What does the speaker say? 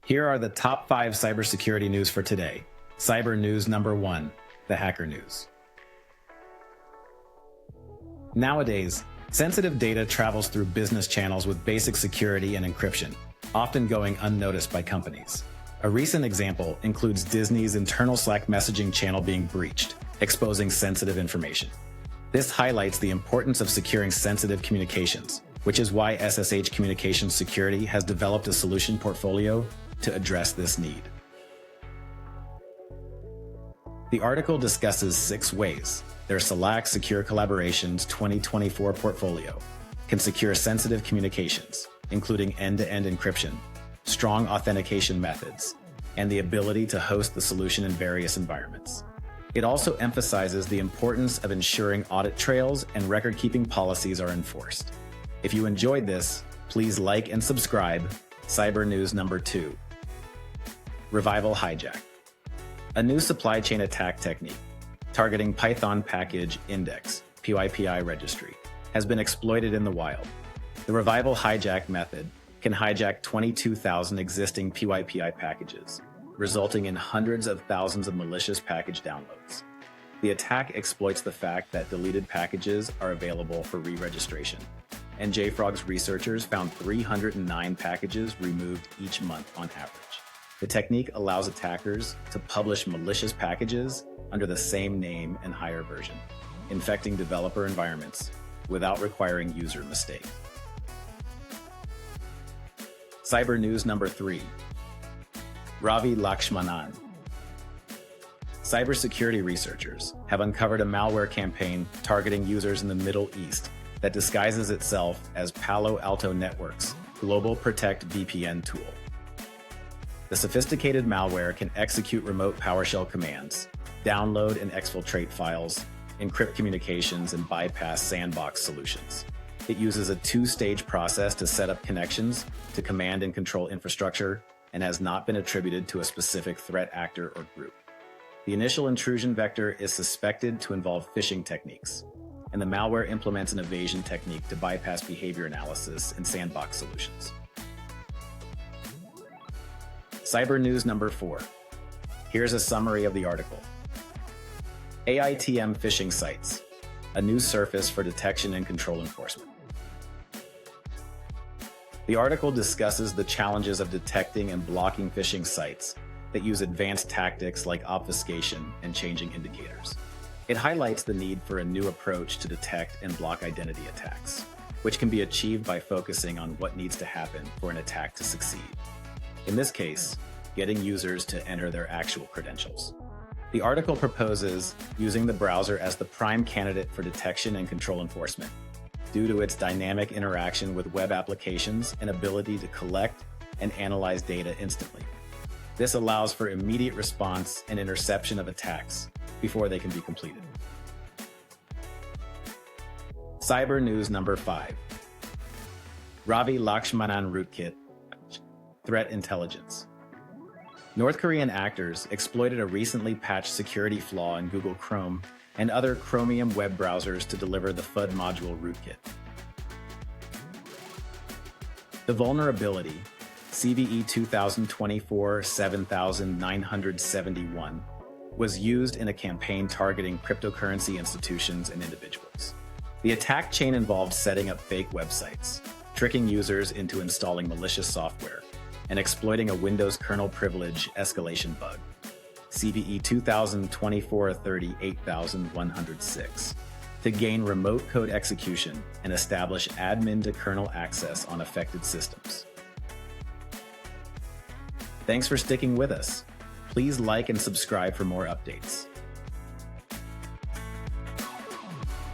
Here are the top 5 cybersecurity news for today. Cyber news number 1, the hacker news. Nowadays, sensitive data travels through business channels with basic security and encryption, often going unnoticed by companies. A recent example includes Disney's internal Slack messaging channel being breached, exposing sensitive information. This highlights the importance of securing sensitive communications, which is why SSH Communications Security has developed a solution portfolio to address this need. The article discusses 6 ways their Slack Secure Collaborations 2024 portfolio can secure sensitive communications, including end-to-end encryption, strong authentication methods, and the ability to host the solution in various environments. It also emphasizes the importance of ensuring audit trails and record-keeping policies are enforced. If you enjoyed this, please like and subscribe. Cyber news number 2. Revival Hijack. A new supply chain attack technique targeting Python package index PyPI registry has been exploited in the wild. The Revival Hijack method can hijack 22,000 existing PyPI packages, resulting in hundreds of thousands of malicious package downloads. The attack exploits the fact that deleted packages are available for re-registration, and JFrog's researchers found 309 packages removed each month on average. The technique allows attackers to publish malicious packages under the same name and higher version, infecting developer environments without requiring user mistake. Cyber news number 3. Ravi Lakshmanan. Cybersecurity researchers have uncovered a malware campaign targeting users in the Middle East that disguises itself as Palo Alto Networks' Global Protect VPN tool. The sophisticated malware can execute remote PowerShell commands, download and exfiltrate files, encrypt communications, and bypass sandbox solutions. It uses a 2-stage process to set up connections to command and control infrastructure and has not been attributed to a specific threat actor or group. The initial intrusion vector is suspected to involve phishing techniques, and the malware implements an evasion technique to bypass behavior analysis and sandbox solutions. Cyber news number 4. Here's a summary of the article. AitM phishing sites, a new surface for detection and control enforcement. The article discusses the challenges of detecting and blocking phishing sites that use advanced tactics like obfuscation and changing indicators. It highlights the need for a new approach to detect and block identity attacks, which can be achieved by focusing on what needs to happen for an attack to succeed. In this case, getting users to enter their actual credentials. The article proposes using the browser as the prime candidate for detection and control enforcement, due to its dynamic interaction with web applications and ability to collect and analyze data instantly. This allows for immediate response and interception of attacks before they can be completed. Cyber news number 5. Ravi Lakshmanan Rootkit, Threat Intelligence. North Korean actors exploited a recently patched security flaw in Google Chrome and other Chromium web browsers to deliver the FudModule rootkit. The vulnerability, CVE 2024-7971, was used in a campaign targeting cryptocurrency institutions and individuals. The attack chain involved setting up fake websites, tricking users into installing malicious software, and exploiting a Windows kernel privilege escalation bug, CVE 2024-38106, to gain remote code execution and establish admin-to-kernel access on affected systems. Thanks for sticking with us. Please like and subscribe for more updates.